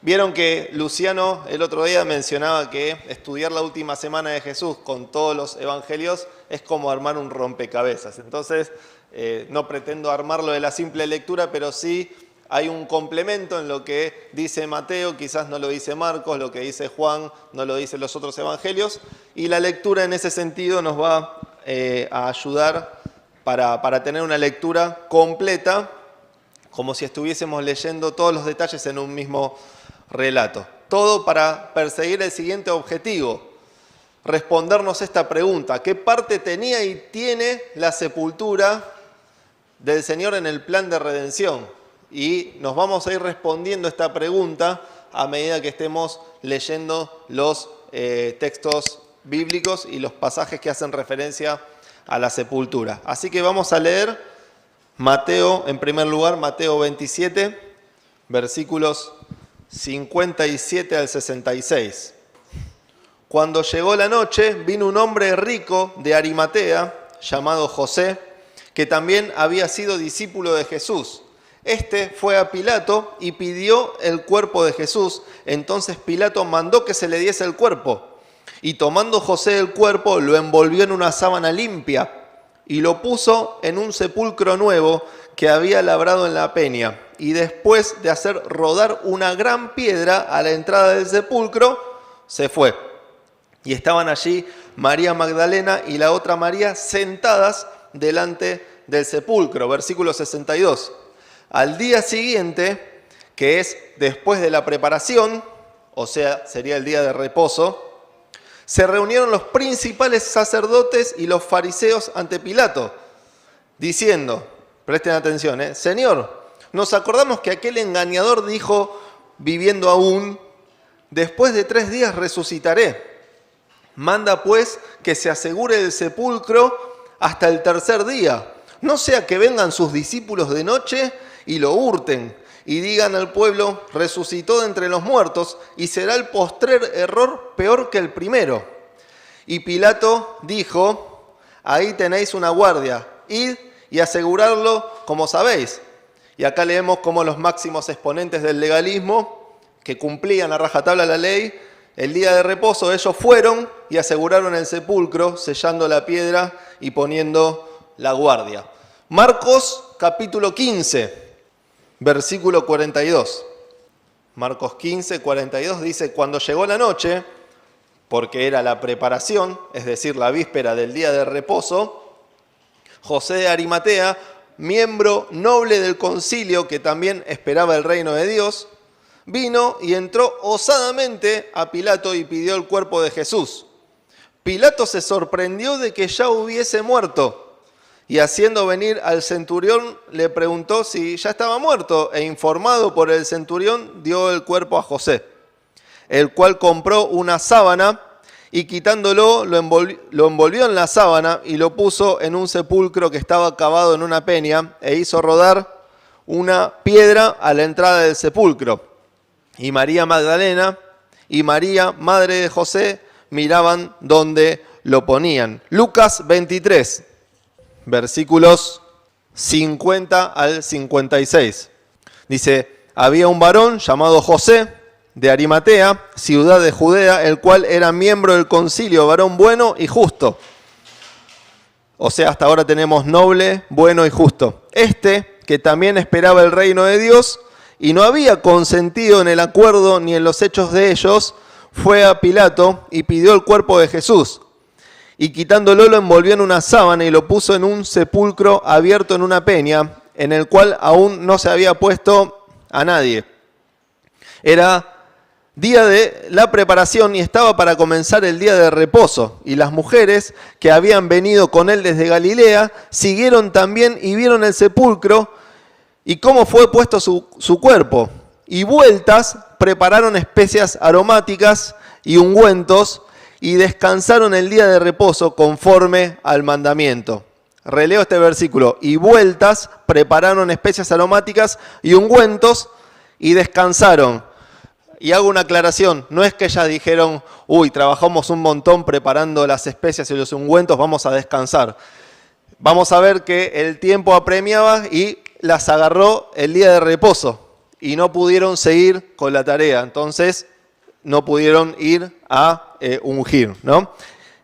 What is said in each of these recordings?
Vieron que Luciano el otro día mencionaba que estudiar la última semana de Jesús con todos los evangelios es como armar un rompecabezas. Entonces, no pretendo armarlo de la simple lectura, pero sí hay un complemento en lo que dice Mateo, quizás no lo dice Marcos, lo que dice Juan no lo dicen los otros evangelios, y la lectura en ese sentido nos va a ayudar para tener una lectura completa, como si estuviésemos leyendo todos los detalles en un mismo relato. Todo para perseguir el siguiente objetivo: respondernos esta pregunta: ¿qué parte tenía y tiene la sepultura del Señor en el plan de redención? Y nos vamos a ir respondiendo esta pregunta a medida que estemos leyendo los textos bíblicos y los pasajes que hacen referencia a la sepultura. Así que vamos a leer Mateo, en primer lugar, Mateo 27, versículos 57 al 66. Cuando llegó la noche, vino un hombre rico de Arimatea, llamado José, que también había sido discípulo de Jesús. Este fue a Pilato y pidió el cuerpo de Jesús. Entonces Pilato mandó que se le diese el cuerpo. Y tomando José el cuerpo, lo envolvió en una sábana limpia y lo puso en un sepulcro nuevo que había labrado en la peña. Y después de hacer rodar una gran piedra a la entrada del sepulcro, se fue. Y estaban allí María Magdalena y la otra María sentadas delante del sepulcro. Versículo 62. Al día siguiente, que es después de la preparación, o sea, sería el día de reposo, se reunieron los principales sacerdotes y los fariseos ante Pilato, diciendo, presten atención, Señor, nos acordamos que aquel engañador dijo, viviendo aún, después de 3 días resucitaré. Manda pues que se asegure el sepulcro hasta el 3er día, no sea que vengan sus discípulos de noche y lo hurten, y digan al pueblo, resucitó de entre los muertos, y será el postrer error peor que el primero. Y Pilato dijo, ahí tenéis una guardia, id y asegurarlo como sabéis. Y acá leemos cómo los máximos exponentes del legalismo, que cumplían a rajatabla la ley, el día de reposo ellos fueron y aseguraron el sepulcro, sellando la piedra y poniendo la guardia. Marcos capítulo 15. Versículo 42. Marcos 15, 42 dice, cuando llegó la noche, porque era la preparación, es decir, la víspera del día de reposo, José de Arimatea, miembro noble del concilio que también esperaba el reino de Dios, vino y entró osadamente a Pilato y pidió el cuerpo de Jesús. Pilato se sorprendió de que ya hubiese muerto. Y haciendo venir al centurión, le preguntó si ya estaba muerto, e informado por el centurión, dio el cuerpo a José, el cual compró una sábana y quitándolo, lo envolvió en la sábana y lo puso en un sepulcro que estaba cavado en una peña, e hizo rodar una piedra a la entrada del sepulcro. Y María Magdalena y María, madre de José, miraban donde lo ponían. Lucas 23. Versículos 50 al 56. Dice, había un varón llamado José de Arimatea, ciudad de Judea, el cual era miembro del concilio, varón bueno y justo. O sea, hasta ahora tenemos noble, bueno y justo. Este, que también esperaba el reino de Dios y no había consentido en el acuerdo ni en los hechos de ellos, fue a Pilato y pidió el cuerpo de Jesús. Y quitándolo lo envolvió en una sábana y lo puso en un sepulcro abierto en una peña, en el cual aún no se había puesto a nadie. Era día de la preparación y estaba para comenzar el día de reposo. Y las mujeres que habían venido con él desde Galilea siguieron también y vieron el sepulcro y cómo fue puesto su cuerpo. Y vueltas prepararon especias aromáticas y ungüentos, y descansaron el día de reposo conforme al mandamiento. Releo este versículo. Y vueltas prepararon especias aromáticas y ungüentos y descansaron. Y hago una aclaración, no es que ya dijeron, trabajamos un montón preparando las especias y los ungüentos, vamos a descansar. Vamos a ver que el tiempo apremiaba y las agarró el día de reposo. y no pudieron seguir con la tarea. Entonces no pudieron ir a ungir, ¿no?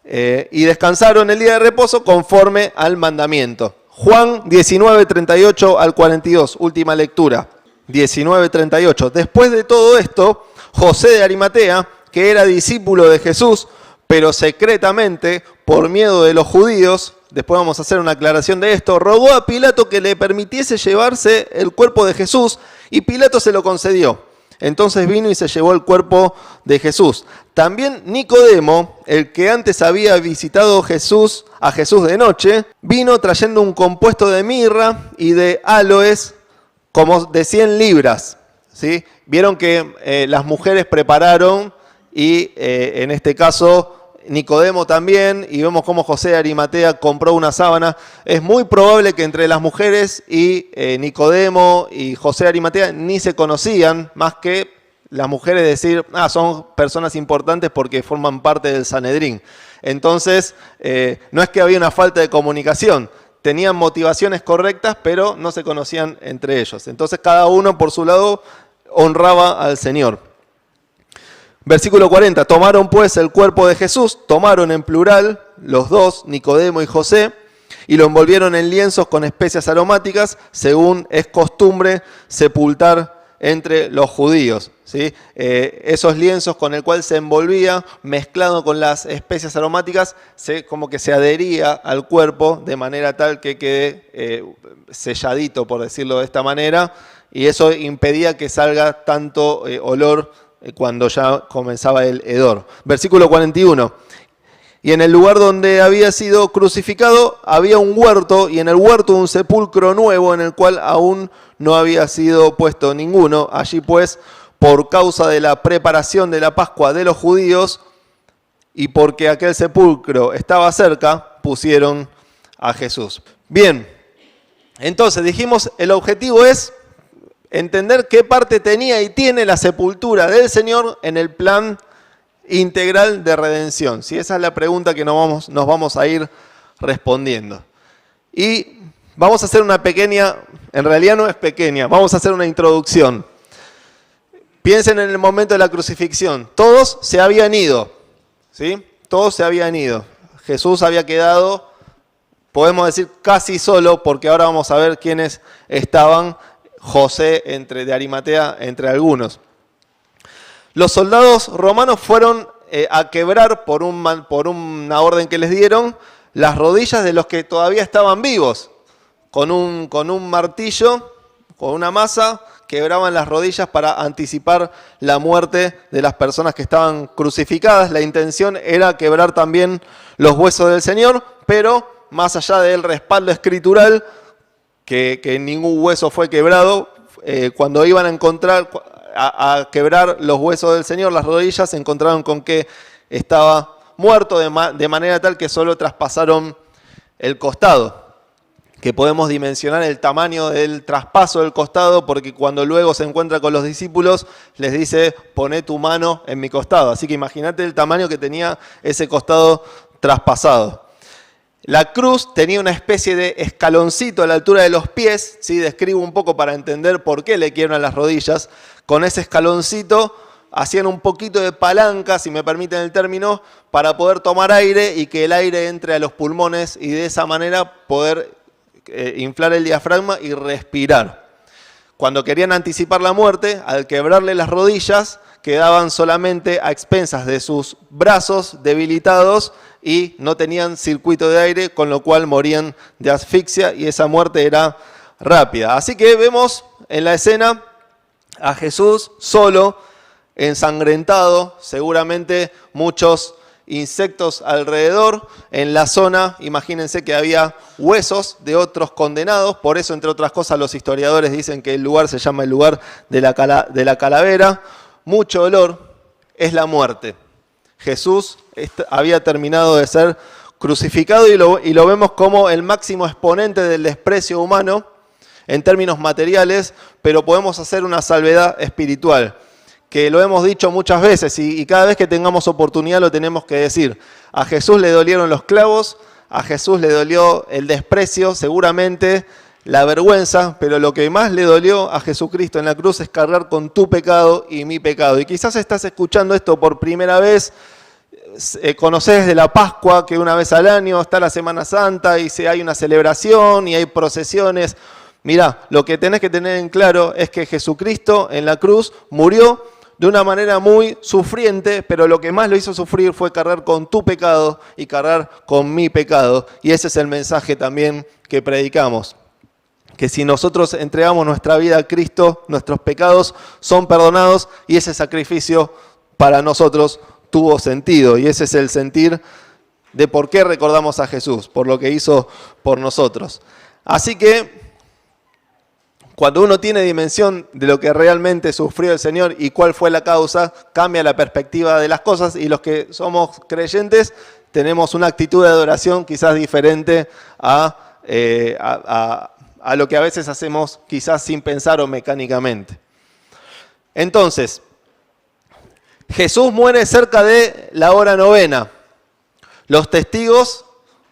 Y descansaron el día de reposo conforme al mandamiento. Juan 19, 38 al 42, última lectura. 19, 38. Después de todo esto, José de Arimatea, que era discípulo de Jesús, pero secretamente, por miedo de los judíos, después vamos a hacer una aclaración de esto, rogó a Pilato que le permitiese llevarse el cuerpo de Jesús, y Pilato se lo concedió. Entonces vino y se llevó el cuerpo de Jesús. También Nicodemo, el que antes había visitado a Jesús de noche, vino trayendo un compuesto de mirra y de áloes como de 100 libras. ¿Sí? Vieron que las mujeres prepararon y en este caso Nicodemo también, y vemos cómo José de Arimatea compró una sábana. Es muy probable que entre las mujeres y Nicodemo y José de Arimatea ni se conocían, más que las mujeres decir, son personas importantes porque forman parte del Sanedrín. Entonces, no es que había una falta de comunicación, tenían motivaciones correctas, pero no se conocían entre ellos. Entonces, cada uno por su lado honraba al Señor. Versículo 40, tomaron pues el cuerpo de Jesús, tomaron en plural los dos, Nicodemo y José, y lo envolvieron en lienzos con especias aromáticas, según es costumbre sepultar entre los judíos. ¿Sí? Esos lienzos con el cual se envolvía, mezclado con las especias aromáticas, como que se adhería al cuerpo de manera tal que quede selladito, por decirlo de esta manera, y eso impedía que salga tanto olor cuando ya comenzaba el hedor. Versículo 41. Y en el lugar donde había sido crucificado había un huerto, y en el huerto un sepulcro nuevo en el cual aún no había sido puesto ninguno. Allí pues, por causa de la preparación de la Pascua de los judíos y porque aquel sepulcro estaba cerca, pusieron a Jesús. Bien, entonces dijimos, el objetivo es entender qué parte tenía y tiene la sepultura del Señor en el plan integral de redención. ¿Sí? Esa es la pregunta que nos vamos a ir respondiendo. Y vamos a hacer una pequeña, en realidad no es pequeña, vamos a hacer una introducción. Piensen en el momento de la crucifixión. Todos se habían ido, ¿sí? Todos se habían ido. Jesús había quedado, podemos decir, casi solo, porque ahora vamos a ver quiénes estaban. José de Arimatea entre algunos. Los soldados romanos fueron a quebrar por una orden que les dieron las rodillas de los que todavía estaban vivos. Con un martillo, con una masa, quebraban las rodillas para anticipar la muerte de las personas que estaban crucificadas. La intención era quebrar también los huesos del Señor, pero más allá del respaldo escritural, que ningún hueso fue quebrado, cuando iban a quebrar los huesos del Señor, las rodillas, se encontraron con que estaba muerto de manera tal que solo traspasaron el costado, que podemos dimensionar el tamaño del traspaso del costado, porque cuando luego se encuentra con los discípulos, les dice, poné tu mano en mi costado. Así que imagínate el tamaño que tenía ese costado traspasado. La cruz tenía una especie de escaloncito a la altura de los pies, ¿sí? Describo un poco para entender por qué le quiebran las rodillas. Con ese escaloncito hacían un poquito de palanca, si me permiten el término, para poder tomar aire y que el aire entre a los pulmones y de esa manera poder inflar el diafragma y respirar. Cuando querían anticipar la muerte, al quebrarle las rodillas, quedaban solamente a expensas de sus brazos debilitados y no tenían circuito de aire, con lo cual morían de asfixia y esa muerte era rápida. Así que vemos en la escena a Jesús solo, ensangrentado, seguramente muchos insectos alrededor. En la zona, imagínense que había huesos de otros condenados, por eso, entre otras cosas, los historiadores dicen que el lugar se llama el lugar de la calavera. Mucho olor, es la muerte. Jesús había terminado de ser crucificado y lo vemos como el máximo exponente del desprecio humano en términos materiales, pero podemos hacer una salvedad espiritual, que lo hemos dicho muchas veces y cada vez que tengamos oportunidad lo tenemos que decir. A Jesús le dolieron los clavos, a Jesús le dolió el desprecio, seguramente la vergüenza, pero lo que más le dolió a Jesucristo en la cruz es cargar con tu pecado y mi pecado. Y quizás estás escuchando esto por primera vez, conocés de la Pascua, que una vez al año está la Semana Santa y hay una celebración y hay procesiones. Mirá, lo que tenés que tener en claro es que Jesucristo en la cruz murió de una manera muy sufriente, pero lo que más lo hizo sufrir fue cargar con tu pecado y cargar con mi pecado. Y ese es el mensaje también que predicamos. Que si nosotros entregamos nuestra vida a Cristo, nuestros pecados son perdonados y ese sacrificio para nosotros tuvo sentido. Y ese es el sentir de por qué recordamos a Jesús, por lo que hizo por nosotros. Así que cuando uno tiene dimensión de lo que realmente sufrió el Señor y cuál fue la causa, cambia la perspectiva de las cosas y los que somos creyentes tenemos una actitud de adoración quizás diferente a lo que a veces hacemos quizás sin pensar o mecánicamente. Entonces, Jesús muere cerca de la hora novena. Los testigos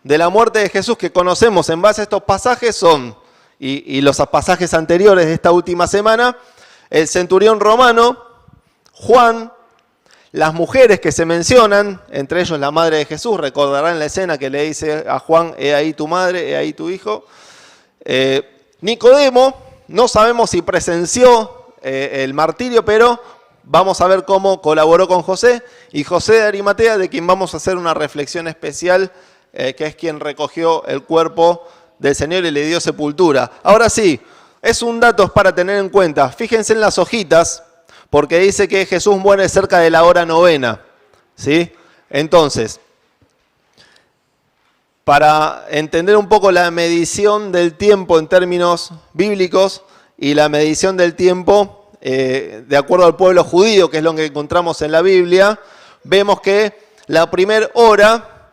de la muerte de Jesús que conocemos en base a estos pasajes son, y los pasajes anteriores de esta última semana, el centurión romano, Juan, las mujeres que se mencionan, entre ellos la madre de Jesús, recordarán la escena que le dice a Juan, he ahí tu madre, he ahí tu hijo. Nicodemo, no sabemos si presenció el martirio, pero vamos a ver cómo colaboró con José. Y José de Arimatea, de quien vamos a hacer una reflexión especial, que es quien recogió el cuerpo del Señor y le dio sepultura. Ahora sí, es un dato para tener en cuenta. Fíjense en las hojitas, porque dice que Jesús muere cerca de la hora novena, ¿sí? Entonces, para entender un poco la medición del tiempo en términos bíblicos y la medición del tiempo de acuerdo al pueblo judío, que es lo que encontramos en la Biblia, vemos que la primera hora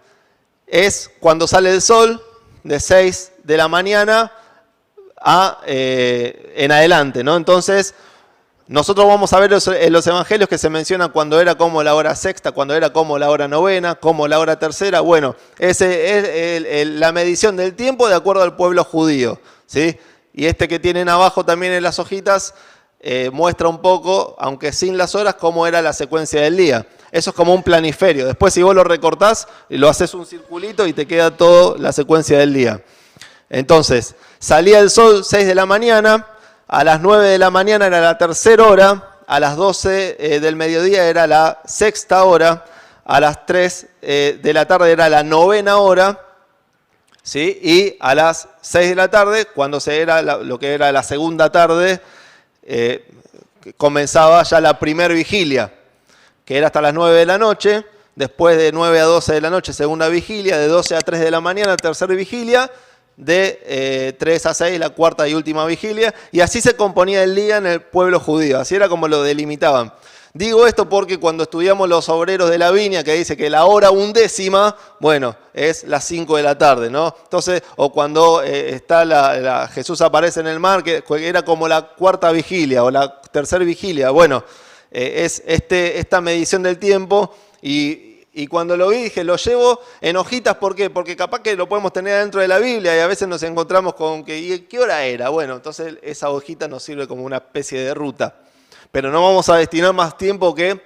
es cuando sale el sol, de 6 de la mañana en adelante, ¿no? Entonces, nosotros vamos a ver en los evangelios que se menciona cuando era como la hora sexta, cuando era como la hora novena, como la hora tercera. Bueno, ese es la medición del tiempo de acuerdo al pueblo judío, ¿sí? Y este que tienen abajo también en las hojitas muestra un poco, aunque sin las horas, cómo era la secuencia del día. Eso es como un planiferio. Después, si vos lo recortás, lo haces un circulito y te queda toda la secuencia del día. Entonces, salía el sol 6 de la mañana, a las 9 de la mañana era la tercera hora, a las 12 del mediodía era la sexta hora, a las 3 de la tarde era la novena hora, ¿sí? Y a las 6 de la tarde, cuando era lo que era la segunda tarde, comenzaba ya la primer vigilia, que era hasta las 9 de la noche, después de 9 a 12 de la noche, segunda vigilia, de 12 a 3 de la mañana, tercera vigilia, de 3 a 6, la cuarta y última vigilia, y así se componía el día en el pueblo judío, así era como lo delimitaban. Digo esto porque cuando estudiamos los obreros de la viña, que dice que la hora undécima, bueno, es las 5 de la tarde, ¿no? Entonces, o cuando Jesús aparece en el mar, que era como la cuarta vigilia o la tercera vigilia, bueno, es esta medición del tiempo. Y cuando lo vi dije, lo llevo en hojitas, ¿por qué? Porque capaz que lo podemos tener dentro de la Biblia y a veces nos encontramos con que, ¿y qué hora era? Bueno, entonces esa hojita nos sirve como una especie de ruta. Pero no vamos a destinar más tiempo que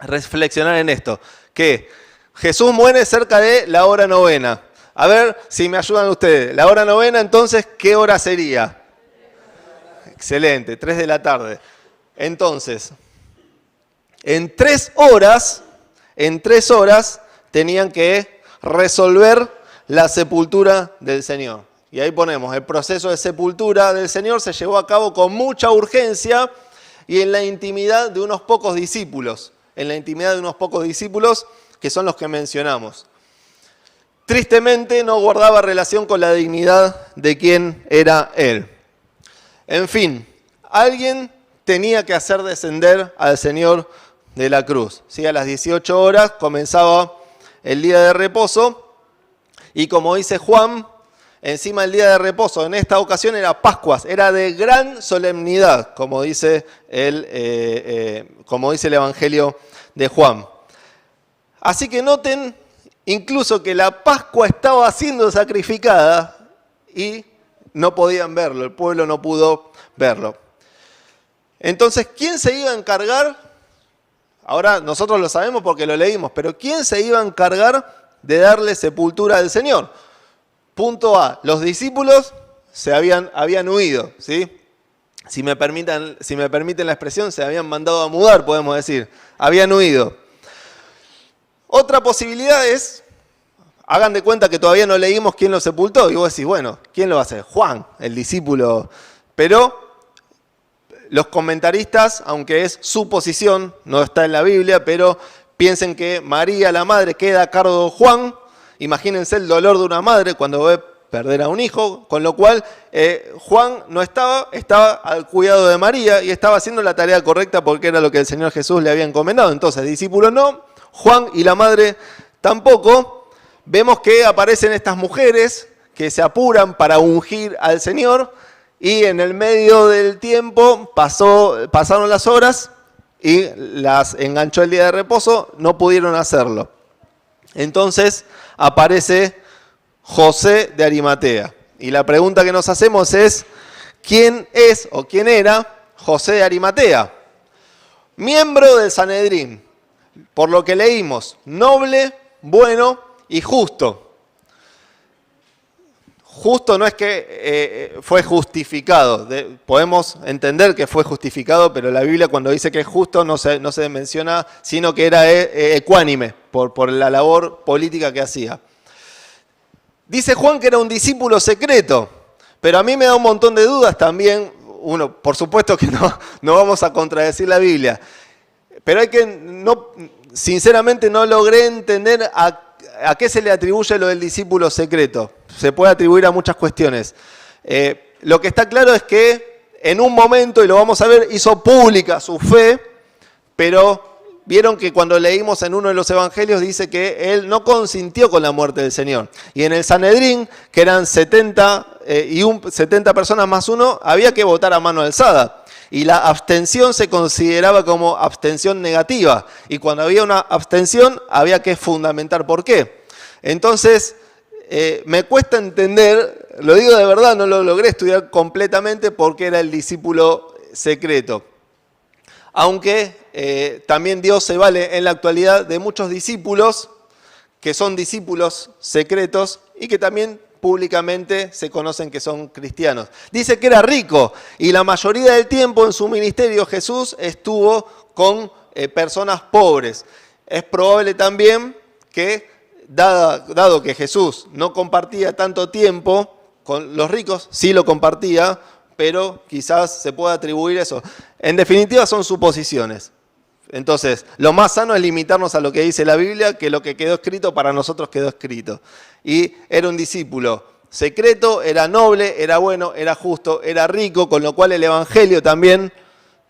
reflexionar en esto. Que Jesús muere cerca de la hora novena. A ver si me ayudan ustedes. La hora novena, entonces, ¿qué hora sería? Excelente, 3 de la tarde. Entonces, en 3 horas tenían que resolver la sepultura del Señor. Y ahí ponemos, el proceso de sepultura del Señor se llevó a cabo con mucha urgencia y en la intimidad de unos pocos discípulos. En la intimidad de unos pocos discípulos que son los que mencionamos. Tristemente no guardaba relación con la dignidad de quien era Él. En fin, alguien tenía que hacer descender al Señor de la cruz. ¿Sí? A las 18 horas comenzaba el día de reposo y como dice Juan, encima del día de reposo, en esta ocasión era Pascuas, era de gran solemnidad, como dice el Evangelio de Juan. Así que noten incluso que la Pascua estaba siendo sacrificada y no podían verlo, el pueblo no pudo verlo. Entonces, ¿quién se iba a encargar? Ahora nosotros lo sabemos porque lo leímos, pero ¿quién se iba a encargar de darle sepultura al Señor? Punto A, los discípulos habían huido, ¿sí? Si me permiten la expresión, se habían mandado a mudar, podemos decir. Habían huido. Otra posibilidad es, hagan de cuenta que todavía no leímos quién lo sepultó. Y vos decís, bueno, ¿quién lo va a hacer? Juan, el discípulo. Pero los comentaristas, aunque es su posición, no está en la Biblia, pero piensen que María, la madre, queda a cargo de Juan. Imagínense el dolor de una madre cuando ve perder a un hijo, con lo cual Juan no estaba al cuidado de María y estaba haciendo la tarea correcta porque era lo que el Señor Jesús le había encomendado. Entonces, discípulos no, Juan y la madre tampoco. Vemos que aparecen estas mujeres que se apuran para ungir al Señor y en el medio del tiempo pasaron las horas y las enganchó el día de reposo, no pudieron hacerlo. Entonces aparece José de Arimatea. Y la pregunta que nos hacemos es, ¿quién es o quién era José de Arimatea? Miembro del Sanedrín, por lo que leímos, noble, bueno y justo. Justo no es que fue justificado, podemos entender que fue justificado, pero la Biblia cuando dice que es justo no se menciona, sino que era ecuánime por la labor política que hacía. Dice Juan que era un discípulo secreto, pero a mí me da un montón de dudas también. Uno, por supuesto que no vamos a contradecir la Biblia, pero sinceramente no logré entender a qué se le atribuye lo del discípulo secreto. Se puede atribuir a muchas cuestiones. Lo que está claro es que en un momento, y lo vamos a ver, hizo pública su fe, pero vieron que cuando leímos en uno de los evangelios dice que él no consintió con la muerte del Señor. Y en el Sanedrín, que eran 70 personas más uno, había que votar a mano alzada. Y la abstención se consideraba como abstención negativa. Y cuando había una abstención, había que fundamentar por qué. Entonces, me cuesta entender, lo digo de verdad, no lo logré estudiar completamente porque era el discípulo secreto. Aunque también Dios se vale en la actualidad de muchos discípulos que son discípulos secretos y que también públicamente se conocen que son cristianos. Dice que era rico y la mayoría del tiempo en su ministerio Jesús estuvo con personas pobres. Es probable también que, dado que Jesús no compartía tanto tiempo con los ricos, sí lo compartía, pero quizás se pueda atribuir eso. En definitiva son suposiciones. Entonces, lo más sano es limitarnos a lo que dice la Biblia, que lo que quedó escrito para nosotros quedó escrito. Y era un discípulo secreto, era noble, era bueno, era justo, era rico, con lo cual el Evangelio también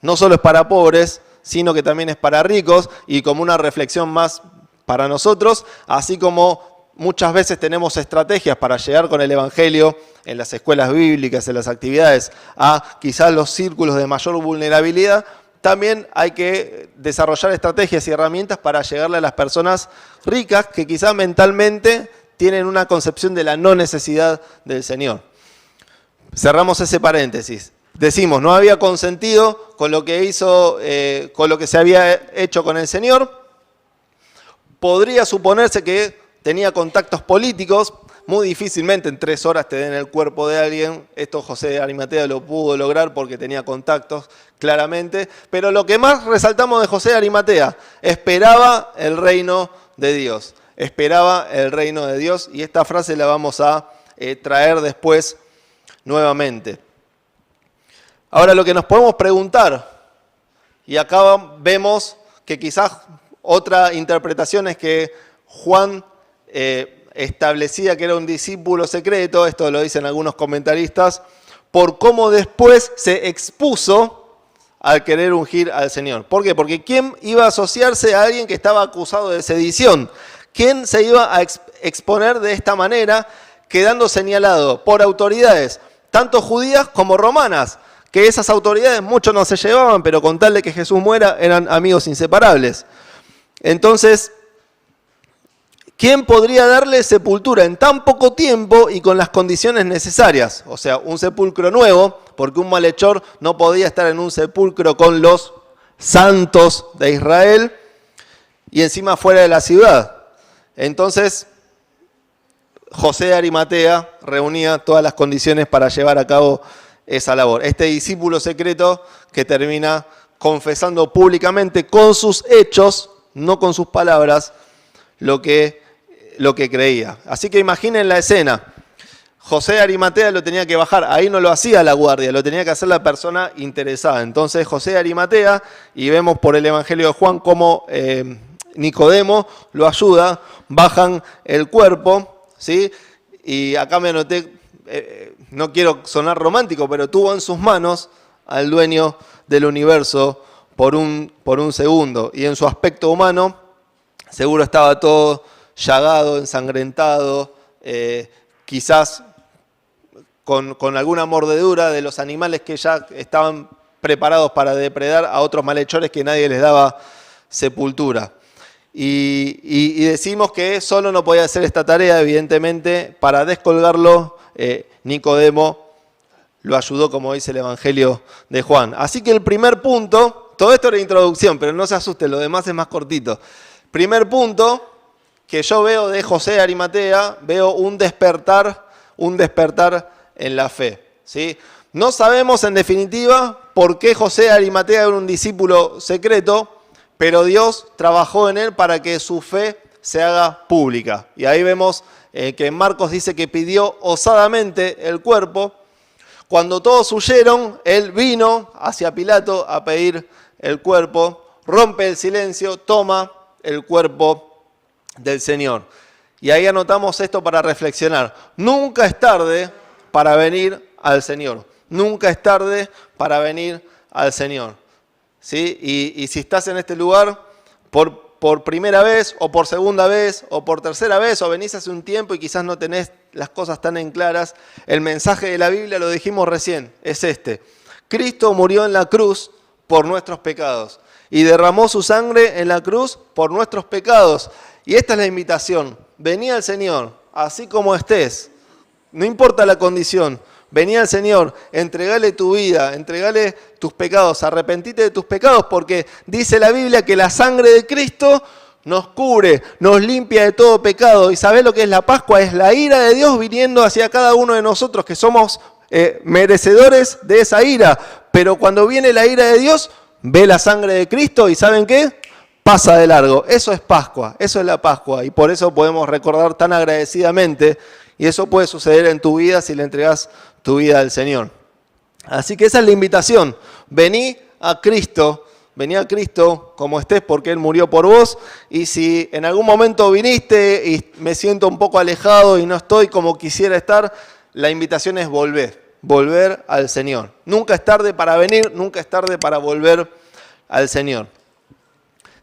no solo es para pobres, sino que también es para ricos, y como una reflexión más para nosotros, así como muchas veces tenemos estrategias para llegar con el Evangelio en las escuelas bíblicas, en las actividades, a quizás los círculos de mayor vulnerabilidad, también hay que desarrollar estrategias y herramientas para llegarle a las personas ricas que quizás mentalmente tienen una concepción de la no necesidad del Señor. Cerramos ese paréntesis. Decimos, no había consentido con lo que hizo, con lo que se había hecho con el Señor. Podría suponerse que tenía contactos políticos. Muy difícilmente en 3 horas te den el cuerpo de alguien. Esto José de Arimatea lo pudo lograr porque tenía contactos, claramente. Pero lo que más resaltamos de José de Arimatea, esperaba el reino de Dios. Esperaba el reino de Dios. Y esta frase la vamos a traer después nuevamente. Ahora lo que nos podemos preguntar, y acá vemos que quizás otra interpretación es que Juan establecía que era un discípulo secreto, esto lo dicen algunos comentaristas, por cómo después se expuso al querer ungir al Señor. ¿Por qué? Porque ¿quién iba a asociarse a alguien que estaba acusado de sedición? ¿Quién se iba a exponer de esta manera, quedando señalado por autoridades, tanto judías como romanas? Que esas autoridades muchos no se llevaban, pero con tal de que Jesús muera eran amigos inseparables. Entonces, ¿quién podría darle sepultura en tan poco tiempo y con las condiciones necesarias? O sea, un sepulcro nuevo, porque un malhechor no podía estar en un sepulcro con los santos de Israel y encima fuera de la ciudad. Entonces, José de Arimatea reunía todas las condiciones para llevar a cabo esa labor. Este discípulo secreto que termina confesando públicamente con sus hechos, no con sus palabras, lo que creía. Así que imaginen la escena. José de Arimatea lo tenía que bajar, ahí no lo hacía la guardia, lo tenía que hacer la persona interesada. Entonces José de Arimatea, y vemos por el Evangelio de Juan cómo Nicodemo lo ayuda, bajan el cuerpo, ¿sí? Y acá me anoté, no quiero sonar romántico, pero tuvo en sus manos al dueño del universo por un segundo. Y en su aspecto humano, seguro estaba todo llagado, ensangrentado, quizás con alguna mordedura de los animales que ya estaban preparados para depredar a otros malhechores que nadie les daba sepultura. Y decimos que solo no podía hacer esta tarea, evidentemente, para descolgarlo, Nicodemo lo ayudó, como dice el Evangelio de Juan. Así que el primer punto, todo esto era introducción, pero no se asusten, lo demás es más cortito. Primer punto que yo veo de José de Arimatea, veo un despertar en la fe, ¿sí? No sabemos en definitiva por qué José de Arimatea era un discípulo secreto, pero Dios trabajó en él para que su fe se haga pública. Y ahí vemos que en Marcos dice que pidió osadamente el cuerpo. Cuando todos huyeron, él vino hacia Pilato a pedir el cuerpo, rompe el silencio, toma el cuerpo del Señor. Y ahí anotamos esto para reflexionar. Nunca es tarde para venir al Señor. Nunca es tarde para venir al Señor. ¿Sí? Y si estás en este lugar por primera vez, o por segunda vez, o por tercera vez, o venís hace un tiempo y quizás no tenés las cosas tan en claras, el mensaje de la Biblia, lo dijimos recién, es este. Cristo murió en la cruz por nuestros pecados y derramó su sangre en la cruz por nuestros pecados. Y esta es la invitación. Vení al Señor, así como estés. No importa la condición. Vení al Señor, entregale tu vida, entregale tus pecados, arrepentite de tus pecados, porque dice la Biblia que la sangre de Cristo nos cubre, nos limpia de todo pecado. ¿Y sabés lo que es la Pascua? Es la ira de Dios viniendo hacia cada uno de nosotros, que somos merecedores de esa ira. Pero cuando viene la ira de Dios, ve la sangre de Cristo y ¿saben qué? Pasa de largo. Eso es Pascua, eso es la Pascua. Y por eso podemos recordar tan agradecidamente. Y eso puede suceder en tu vida si le entregás tu vida al Señor. Así que esa es la invitación. Vení a Cristo como estés porque Él murió por vos. Y si en algún momento viniste y me siento un poco alejado y no estoy como quisiera estar, la invitación es volver al Señor. Nunca es tarde para venir, nunca es tarde para volver al Señor.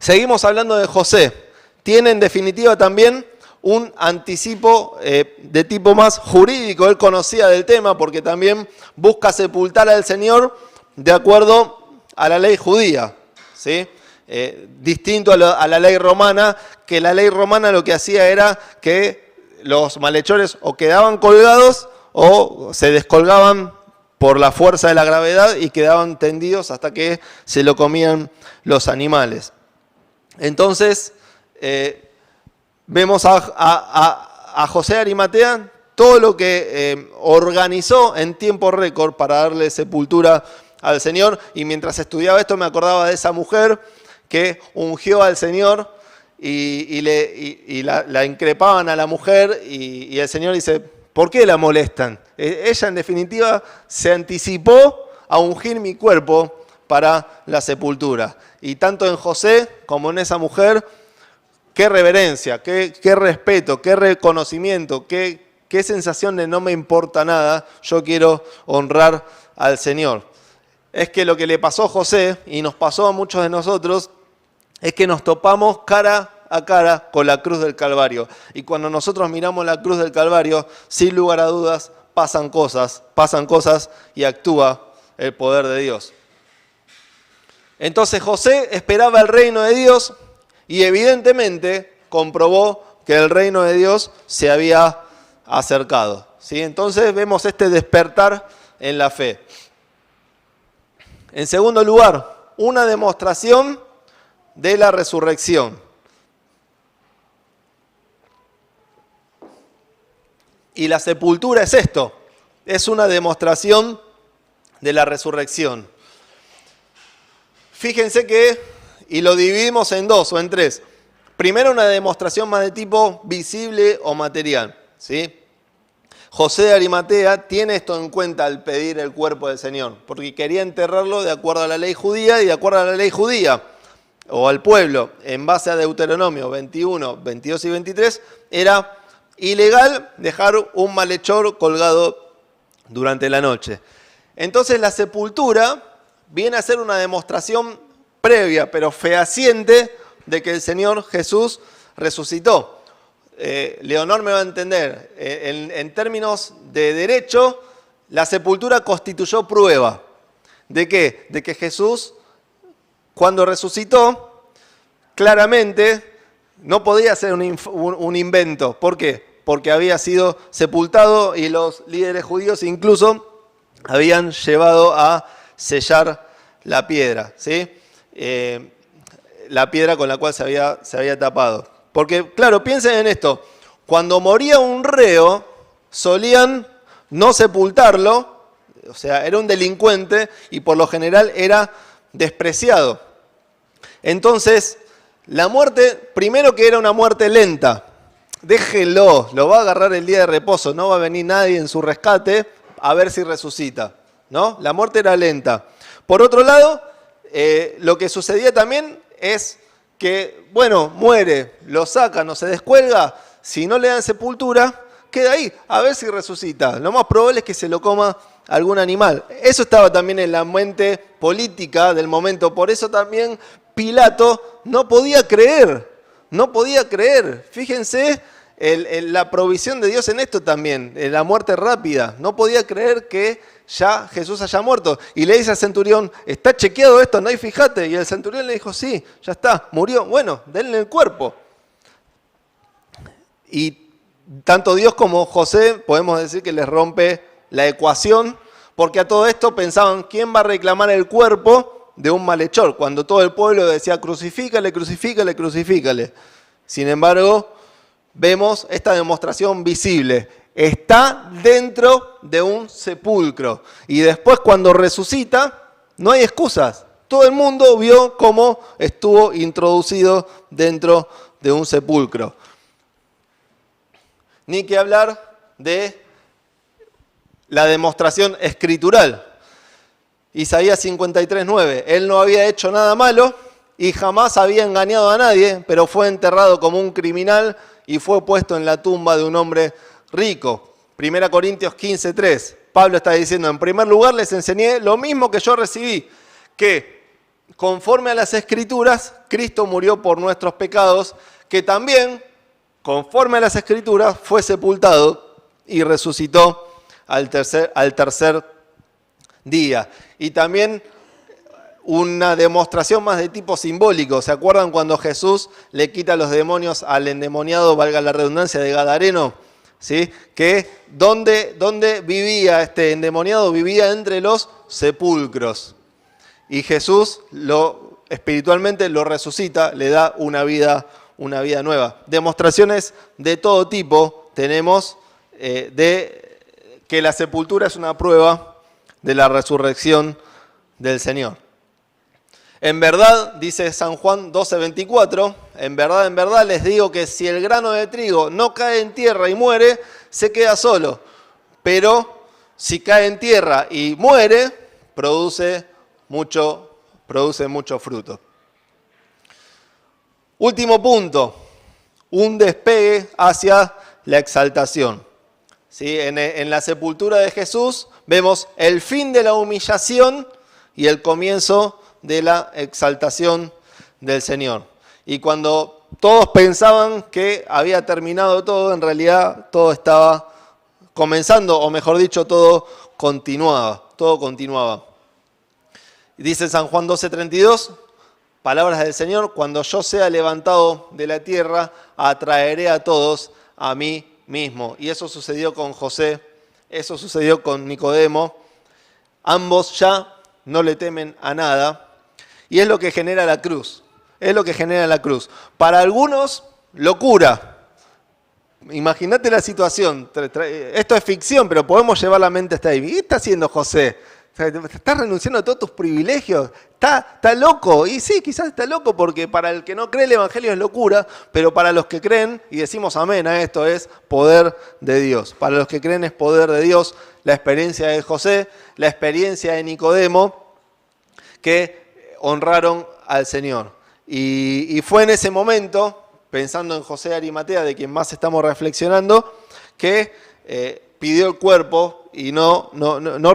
Seguimos hablando de José. Tiene en definitiva también un anticipo de tipo más jurídico. Él conocía del tema porque también busca sepultar al Señor de acuerdo a la ley judía, ¿sí? Distinto a la ley romana, que la ley romana lo que hacía era que los malhechores o quedaban colgados o se descolgaban por la fuerza de la gravedad y quedaban tendidos hasta que se lo comían los animales. Entonces, vemos a José de Arimatea todo lo que organizó en tiempo récord para darle sepultura al Señor. Y mientras estudiaba esto me acordaba de esa mujer que ungió al Señor y la increpaban a la mujer y el Señor dice, ¿por qué la molestan? Ella en definitiva se anticipó a ungir mi cuerpo para la sepultura. Y tanto en José como en esa mujer, qué reverencia, qué respeto, qué reconocimiento, qué sensación de no me importa nada, yo quiero honrar al Señor. Es que lo que le pasó a José, y nos pasó a muchos de nosotros, es que nos topamos cara a cara con la cruz del Calvario. Y cuando nosotros miramos la cruz del Calvario, sin lugar a dudas, pasan cosas y actúa el poder de Dios. Entonces José esperaba el reino de Dios y evidentemente comprobó que el reino de Dios se había acercado. ¿Sí? Entonces vemos este despertar en la fe. En segundo lugar, una demostración de la resurrección. Y la sepultura es esto, es una demostración de la resurrección. Fíjense que, y lo dividimos en dos o en tres. Primero, una demostración más de tipo visible o material, ¿sí? José de Arimatea tiene esto en cuenta al pedir el cuerpo del Señor, porque quería enterrarlo de acuerdo a la ley judía y de acuerdo a la ley judía, o al pueblo, en base a Deuteronomio 21, 22 y 23, era ilegal dejar un malhechor colgado durante la noche. Entonces la sepultura viene a ser una demostración previa, pero fehaciente, de que el Señor Jesús resucitó. Leonor me va a entender, en términos de derecho, la sepultura constituyó prueba. ¿De qué? De que Jesús, cuando resucitó, claramente no podía ser un invento. ¿Por qué? Porque había sido sepultado y los líderes judíos incluso habían llevado a sellar la piedra, ¿sí? La piedra con la cual se había tapado. Porque, claro, piensen en esto, cuando moría un reo, solían no sepultarlo, o sea, era un delincuente y por lo general era despreciado. Entonces, la muerte, primero que era una muerte lenta, déjenlo, lo va a agarrar el día de reposo, no va a venir nadie en su rescate a ver si resucita, ¿no? La muerte era lenta. Por otro lado, lo que sucedía también es que, bueno, muere, lo sacan o se descuelga, si no le dan sepultura, queda ahí, a ver si resucita. Lo más probable es que se lo coma algún animal. Eso estaba también en la mente política del momento, por eso también Pilato no podía creer. Fíjense la provisión de Dios en esto también, en la muerte rápida. No podía creer que ya Jesús haya muerto. Y le dice al centurión, ¿está chequeado esto? No hay, fíjate. Y el centurión le dijo, sí, ya está, murió. Bueno, denle el cuerpo. Y tanto Dios como José, podemos decir que les rompe la ecuación, porque a todo esto pensaban, ¿quién va a reclamar el cuerpo de un malhechor? Cuando todo el pueblo decía, crucifícale, crucifícale, crucifícale. Sin embargo, vemos esta demostración visible. Está dentro de un sepulcro. Y después cuando resucita, no hay excusas. Todo el mundo vio cómo estuvo introducido dentro de un sepulcro. Ni que hablar de la demostración escritural. Isaías 53:9. Él no había hecho nada malo y jamás había engañado a nadie, pero fue enterrado como un criminal y fue puesto en la tumba de un hombre rico. 1 Corintios 15:3. Pablo está diciendo, en primer lugar les enseñé lo mismo que yo recibí, que conforme a las Escrituras, Cristo murió por nuestros pecados, que también, conforme a las Escrituras, fue sepultado y resucitó al tercer día. Y también una demostración más de tipo simbólico. ¿Se acuerdan cuando Jesús le quita los demonios al endemoniado, valga la redundancia, de Gadareno? ¿Sí? Que ¿dónde vivía este endemoniado? Vivía entre los sepulcros. Y Jesús espiritualmente lo resucita, le da una vida nueva. Demostraciones de todo tipo tenemos de que la sepultura es una prueba de la resurrección del Señor. En verdad, dice San Juan 12:24, en verdad les digo que si el grano de trigo no cae en tierra y muere, se queda solo. Pero si cae en tierra y muere, produce mucho fruto. Último punto, un despegue hacia la exaltación. ¿Sí? En la sepultura de Jesús vemos el fin de la humillación y el comienzo de la exaltación del Señor. Y cuando todos pensaban que había terminado todo, en realidad todo estaba comenzando, o mejor dicho, todo continuaba. Dice San Juan 12:32, Palabras del Señor: cuando yo sea levantado de la tierra, atraeré a todos a mí mismo. Y eso sucedió con José, eso sucedió con Nicodemo. Ambos ya no le temen a nada. Y es lo que genera la cruz. Es lo que genera la cruz. Para algunos, locura. Imagínate la situación. Esto es ficción, pero podemos llevar la mente hasta ahí. ¿Qué está haciendo José? ¿Estás renunciando a todos tus privilegios? ¿Está loco? Y sí, quizás está loco, porque para el que no cree el Evangelio es locura, pero para los que creen, y decimos amén a esto, es poder de Dios. Para los que creen es poder de Dios. La experiencia de José, la experiencia de Nicodemo, que honraron al Señor. Y fue en ese momento, pensando en José de Arimatea, de quien más estamos reflexionando, que pidió el cuerpo y no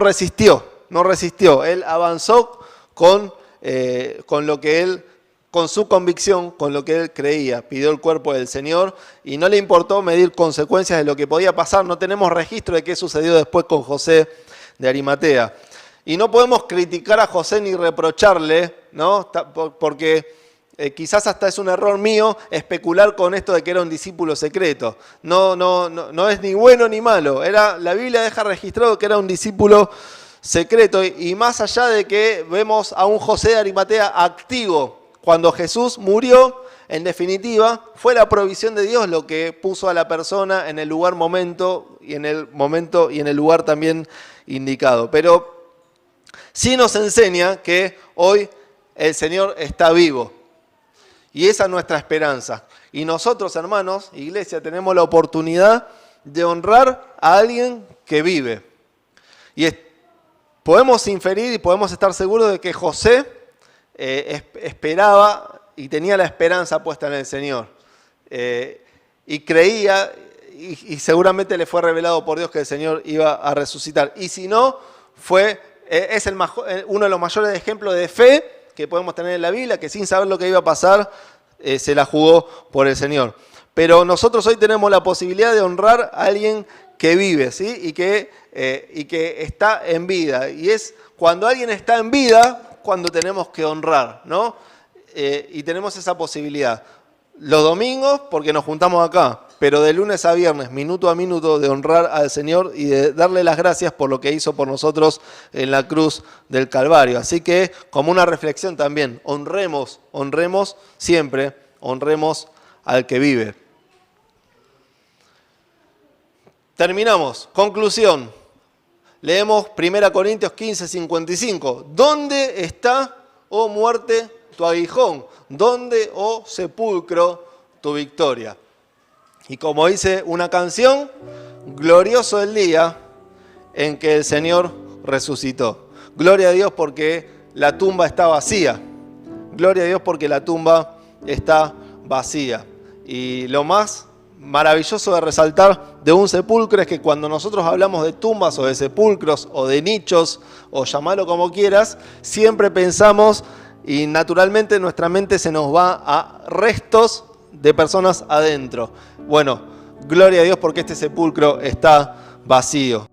resistió. No resistió. Él avanzó con lo que él, con su convicción, con lo que él creía. Pidió el cuerpo del Señor y no le importó medir consecuencias de lo que podía pasar. No tenemos registro de qué sucedió después con José de Arimatea. Y no podemos criticar a José ni reprocharle, ¿no? Porque quizás hasta es un error mío especular con esto de que era un discípulo secreto. No es ni bueno ni malo. La Biblia deja registrado que era un discípulo secreto. Y más allá de que vemos a un José de Arimatea activo cuando Jesús murió, en definitiva, fue la provisión de Dios lo que puso a la persona en el lugar, momento y en el lugar también indicado. Pero sí nos enseña que hoy el Señor está vivo. Y esa es nuestra esperanza. Y nosotros, hermanos, iglesia, tenemos la oportunidad de honrar a alguien que vive. Y podemos inferir y podemos estar seguros de que José esperaba y tenía la esperanza puesta en el Señor. Y creía, y seguramente le fue revelado por Dios que el Señor iba a resucitar. Y si no, es uno de los mayores ejemplos de fe que podemos tener en la Biblia, que sin saber lo que iba a pasar, se la jugó por el Señor. Pero nosotros hoy tenemos la posibilidad de honrar a alguien que vive, ¿sí? y que está en vida. Y es cuando alguien está en vida, cuando tenemos que honrar, ¿no? Y tenemos esa posibilidad. Los domingos, porque nos juntamos acá, pero de lunes a viernes, minuto a minuto, de honrar al Señor y de darle las gracias por lo que hizo por nosotros en la cruz del Calvario. Así que, como una reflexión también, honremos siempre, honremos al que vive. Terminamos. Conclusión. Leemos 1 Corintios 15, 55. ¿Dónde está, oh muerte, tu aguijón? ¿Dónde, oh sepulcro, tu victoria? Y como dice una canción, glorioso el día en que el Señor resucitó. Gloria a Dios porque la tumba está vacía. Gloria a Dios porque la tumba está vacía. Y lo más maravilloso de resaltar de un sepulcro es que cuando nosotros hablamos de tumbas o de sepulcros o de nichos o llamarlo como quieras, siempre pensamos y naturalmente nuestra mente se nos va a restos de personas adentro. Bueno, gloria a Dios porque este sepulcro está vacío.